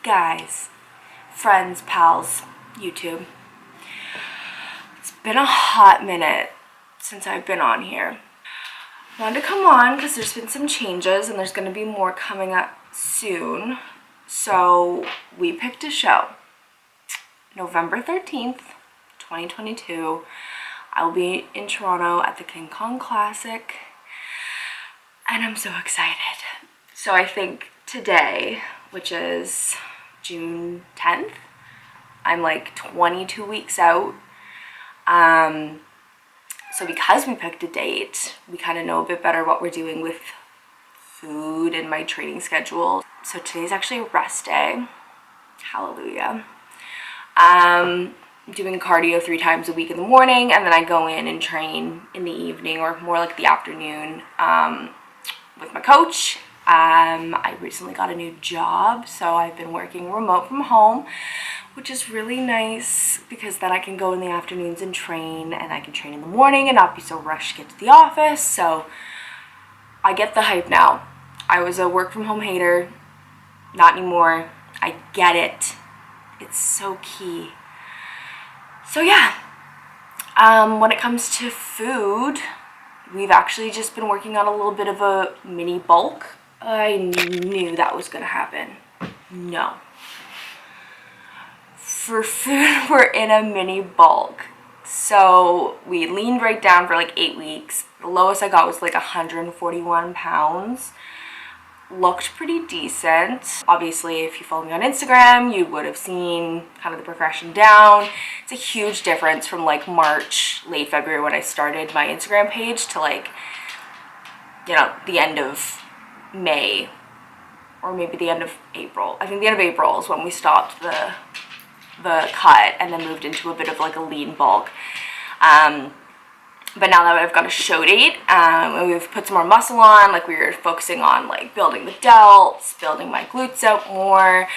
guys, friends, pals, YouTube. It's been a hot minute since I've been on here. I wanted to come on because there's been some changes and there's going to be more coming up soon. So we picked a show. November 13th, 2022. I will be in Toronto at the King Kong Classic. And I'm so excited. So I think today, which is June 10th, I'm like 22 weeks out. So because we picked a date, we kind of know a bit better what we're doing with food and my training schedule. So today's actually a rest day. Hallelujah. I'm doing cardio 3 times a week in the morning, and then I go in and train in the evening, or more like the afternoon, with my coach. I recently got a new job, so I've been working remote from home, which is really nice because then I can go in the afternoons and train, and I can train in the morning and not be so rushed to get to the office. So I get the hype now. I was a work from home hater, not anymore. I get it. It's so key. So yeah, when it comes to food, we've actually just been working on a little bit of a mini bulk. I knew that was gonna happen. No. For food, we're in a mini bulk. So we leaned right down for like 8 weeks. The lowest I got was like 141 pounds. Looked pretty decent. Obviously, if you follow me on Instagram, you would have seen kind of the progression down. It's a huge difference from like March, late February when I started my Instagram page to like, you know, the end of May or maybe the end of April. I think the end of April is when we stopped the cut and then moved into a bit of like a lean bulk. But now that I've got a show date, and we've put some more muscle on, like we were focusing on like building the delts, building my glutes out more.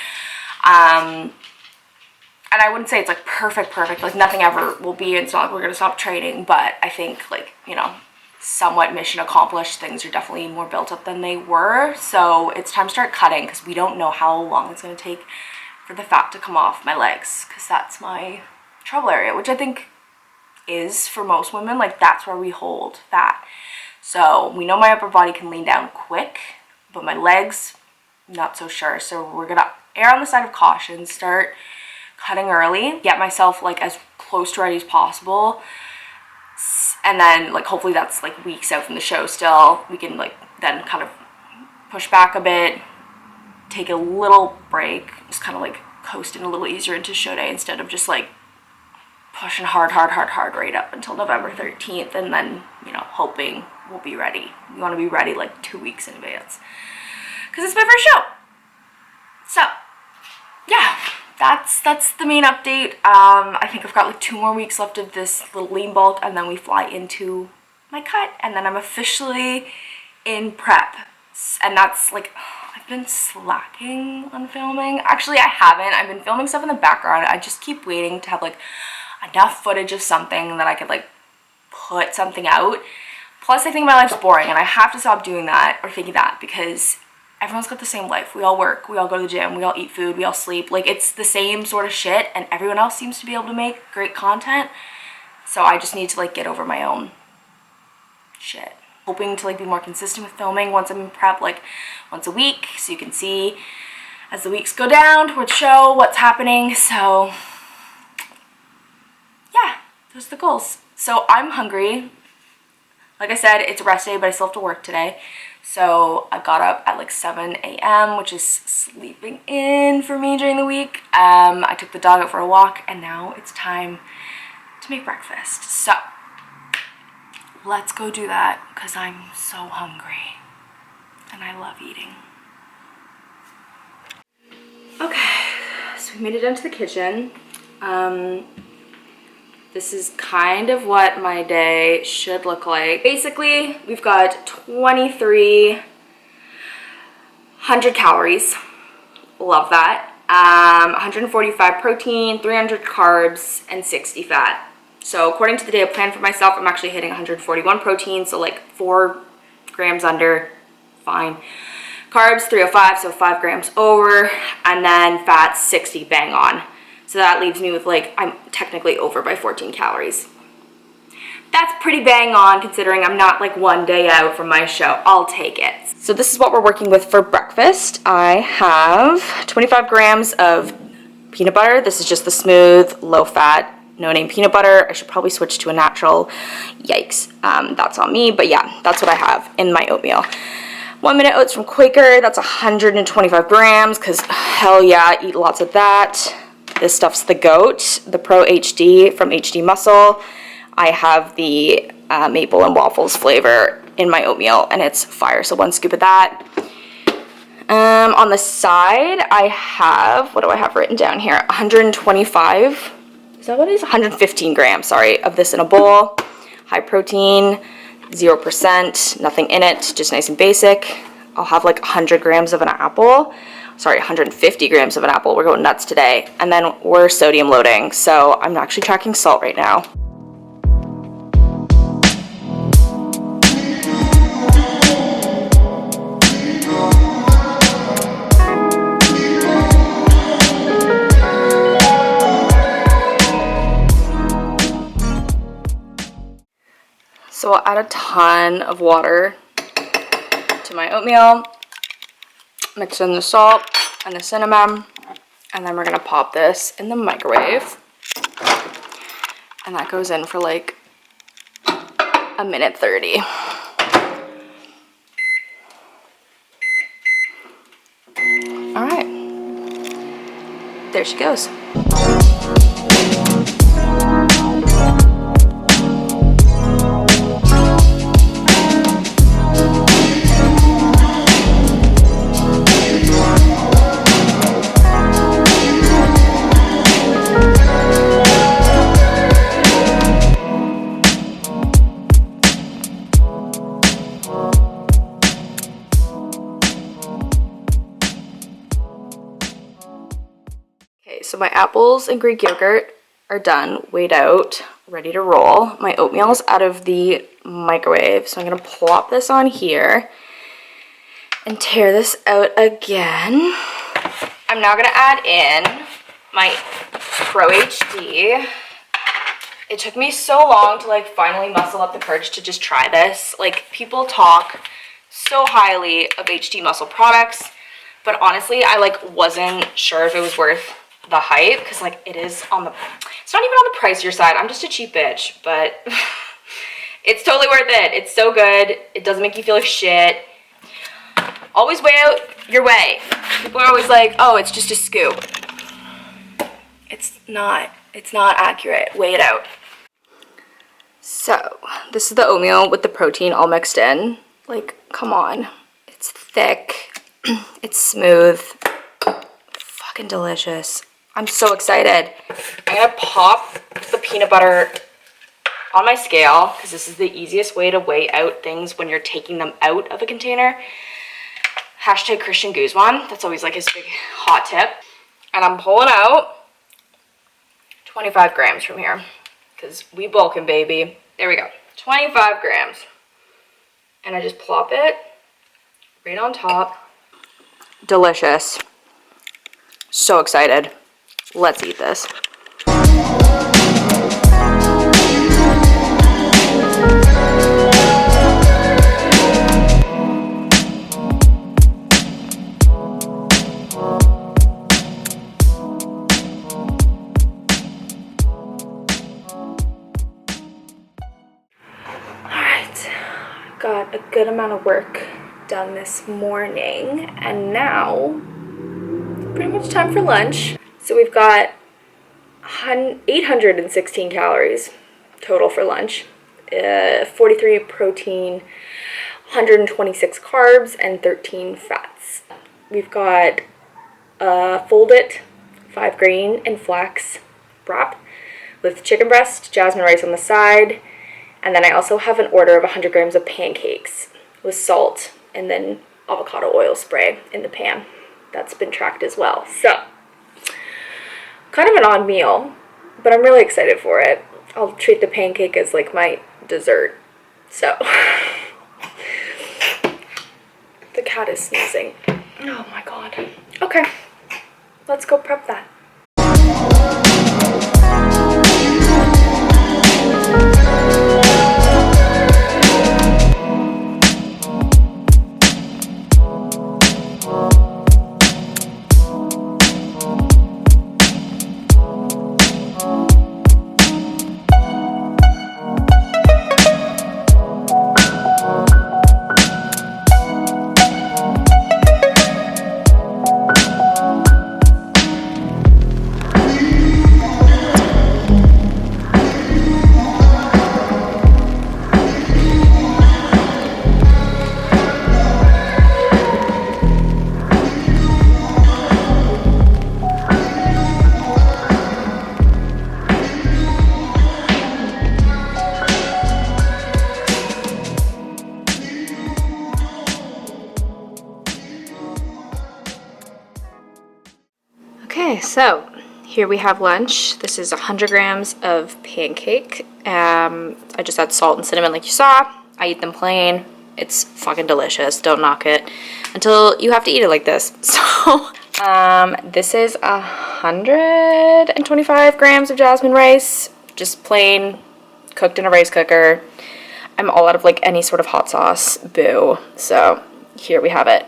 And I wouldn't say it's like perfect, like nothing ever will be. It's not like we're gonna stop training, but I think like, you know, somewhat mission accomplished. Things are definitely more built up than they were. So it's time to start cutting because we don't know how long it's gonna take for the fat to come off my legs, because that's my trouble area, which I think is for most women, like that's where we hold fat. So we know my upper body can lean down quick, but my legs, not so sure. So we're gonna err on the side of caution, start cutting early, get myself like as close to ready as possible, and then like hopefully that's like weeks out from the show still. We can like then kind of push back a bit, take a little break, just kind of like coasting a little easier into show day instead of just like pushing hard right up until November 13th and then, you know, hoping we'll be ready. We want to be ready like 2 weeks in advance because it's my first show. So yeah, that's the main update. I think I've got like 2 more weeks left of this little lean bulk, and then we fly into my cut, and then I'm officially in prep. And that's like, I've been slacking on filming. Actually, I haven't. I've been filming stuff in the background. I just keep waiting to have like enough footage of something that I could like put something out. Plus, I think my life's boring, and I have to stop doing that or thinking that, because everyone's got the same life. We all work, we all go to the gym, we all eat food, we all sleep. Like, it's the same sort of shit, and everyone else seems to be able to make great content. So I just need to like get over my own shit. Hoping to like be more consistent with filming once I'm in prep, like once a week, so you can see as the weeks go down towards show what's happening. So yeah, those are the goals. So I'm hungry. Like I said, it's a rest day, but I still have to work today. So I got up at like 7 a.m., which is sleeping in for me during the week. I took the dog out for a walk, and now it's time to make breakfast. So let's go do that because I'm so hungry and I love eating. Okay, so we made it down to the kitchen. This is kind of what my day should look like. Basically, we've got 2,300 calories. Love that. 145 protein, 300 carbs, and 60 fat. So according to the day I planned for myself, I'm actually hitting 141 protein, so like 4 grams under, fine. Carbs 305, so 5 grams over, and then fats 60 bang on. So that leaves me with like, I'm technically over by 14 calories. That's pretty bang on considering I'm not like one day out from my show. I'll take it. So this is what we're working with for breakfast. I have 25 grams of peanut butter. This is just the smooth, low fat, no name peanut butter. I should probably switch to a natural. Yikes. That's on me, but yeah, that's what I have in my oatmeal. 1 Minute Oats from Quaker, that's 125 grams, because hell yeah, eat lots of that. This stuff's the GOAT, the Pro HD from HD Muscle. I have the maple and waffles flavor in my oatmeal, and it's fire, so 1 scoop of that. On the side, I have, what do I have written down here? 125, is that what it is? 115 grams, sorry, of this in a bowl. High protein, 0%, nothing in it, just nice and basic. I'll have like 100 grams of an apple. Sorry, 150 grams of an apple. We're going nuts today. And then we're sodium loading, so I'm actually tracking salt right now. So I'll add a ton of water to my oatmeal, mix in the salt and the cinnamon, and then we're gonna pop this in the microwave. And that goes in for like 1:30. All right, there she goes. So my apples and Greek yogurt are done, weighed out, ready to roll. My oatmeal's out of the microwave, so I'm gonna plop this on here and tear this out again. I'm now gonna add in my Pro HD. It took me so long to like finally muscle up the courage to just try this. Like, people talk so highly of HD Muscle products, but honestly, I like wasn't sure if it was worth the hype, because like it's not even on the pricier side. I'm just a cheap bitch, but it's totally worth it. It's so good. It doesn't make you feel like shit. Always weigh out your whey. People are always like, oh, it's just a scoop. It's not accurate. Weigh it out. So this is the oatmeal with the protein all mixed in. Like, come on. It's thick. It's smooth. Fucking delicious. I'm so excited. I'm gonna pop the peanut butter on my scale, because this is the easiest way to weigh out things when you're taking them out of a container. Hashtag Christian Guzman. That's always like his big hot tip. And I'm pulling out 25 grams from here, because we bulking, baby. There we go. 25 grams. And I just plop it right on top. Delicious. So excited. Let's eat this. Got a good amount of work done this morning, and now pretty much time for lunch. So we've got 816 calories total for lunch, 43 protein, 126 carbs, and 13 fats. We've got Fold It 5 grain and flax wrap with chicken breast, jasmine rice on the side. And then I also have an order of 100 grams of pancakes with salt and then avocado oil spray in the pan. That's been tracked as well. So, kind of an odd meal, but I'm really excited for it. I'll treat the pancake as like my dessert. So, the cat is sneezing. Oh my god. Okay, let's go prep that. Okay, so here we have lunch. This is 100 grams of pancake. I just add salt and cinnamon like you saw. I eat them plain. It's fucking delicious. Don't knock it until you have to eat it like this. So, this is 125 grams of jasmine rice, just plain, cooked in a rice cooker. I'm all out of like any sort of hot sauce, boo. So here we have it.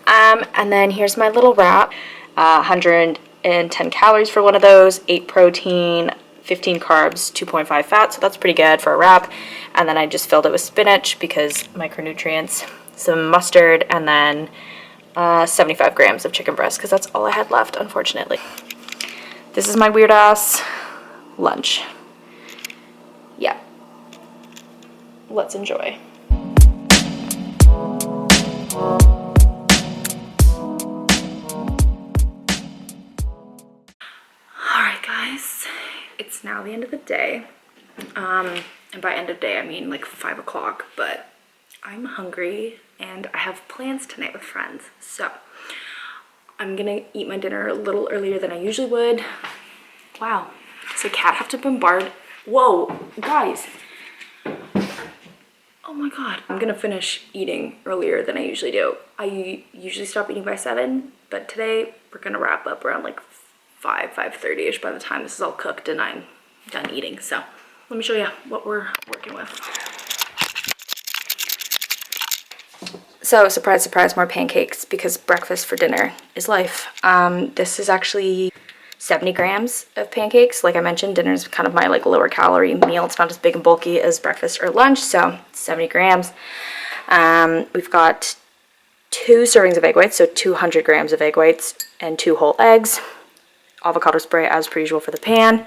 And then here's my little wrap. 110 calories for one of those, 8 protein, 15 carbs, 2.5 fat, so that's pretty good for a wrap. And then I just filled it with spinach because micronutrients, some mustard, and then 75 grams of chicken breast because that's all I had left, unfortunately. This is my weird ass lunch. Yeah. Let's enjoy. Alright guys, it's now the end of the day. And by end of day I mean like 5 o'clock, but I'm hungry and I have plans tonight with friends. So I'm gonna eat my dinner a little earlier than I usually would. Wow, does a cat have to bombard? Whoa, guys. Oh my god. I'm gonna finish eating earlier than I usually do. I usually stop eating by 7, but today we're gonna wrap up around like 5:30ish by the time this is all cooked and I'm done eating. So let me show you what we're working with. So surprise, surprise, more pancakes because breakfast for dinner is life. This is actually 70 grams of pancakes. Like I mentioned, dinner is kind of my like lower calorie meal. It's not as big and bulky as breakfast or lunch, so 70 grams. We've got 2 servings of egg whites, so 200 grams of egg whites and 2 whole eggs. Avocado spray as per usual for the pan.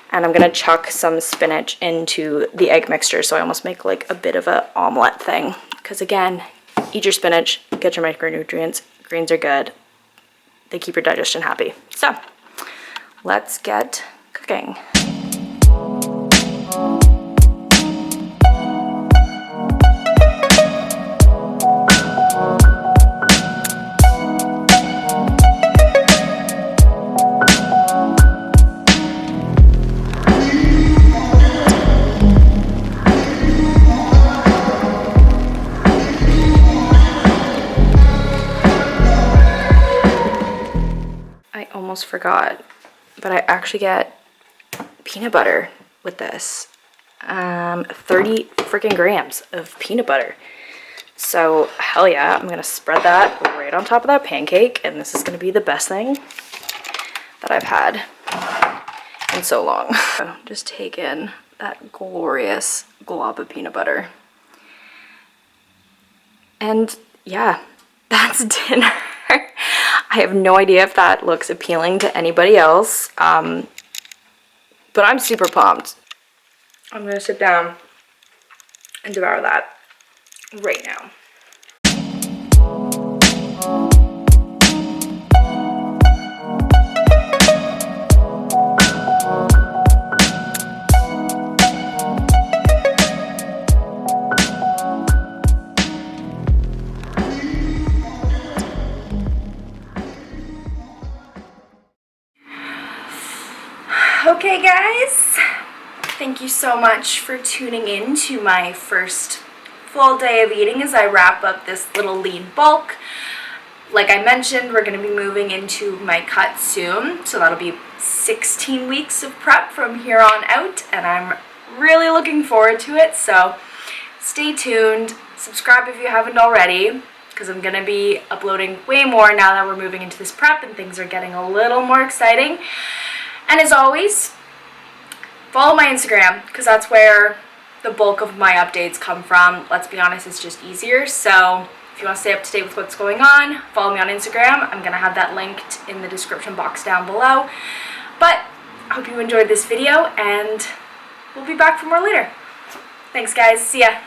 And I'm gonna chuck some spinach into the egg mixture, so I almost make like a bit of an omelet thing. Because again, eat your spinach, get your micronutrients. Greens are good. They keep your digestion happy. So let's get cooking. I almost forgot, but I actually get peanut butter with this. 30 freaking grams of peanut butter. So hell yeah, I'm gonna spread that right on top of that pancake, and this is gonna be the best thing that I've had in so long. So just take in that glorious glob of peanut butter. And yeah, that's dinner. I have no idea if that looks appealing to anybody else, but I'm super pumped. I'm gonna sit down and devour that right now. Okay guys, thank you so much for tuning in to my first full day of eating as I wrap up this little lean bulk. like I mentioned, we're going to be moving into my cut soon, so that'll be 16 weeks of prep from here on out, and I'm really looking forward to it. So stay tuned, subscribe if you haven't already, because I'm going to be uploading way more now that we're moving into this prep and things are getting a little more exciting. And as always, follow my Instagram, because that's where the bulk of my updates come from. Let's be honest, it's just easier. So if you want to stay up to date with what's going on, follow me on Instagram. I'm going to have that linked in the description box down below. But I hope you enjoyed this video, and we'll be back for more later. Thanks, guys. See ya.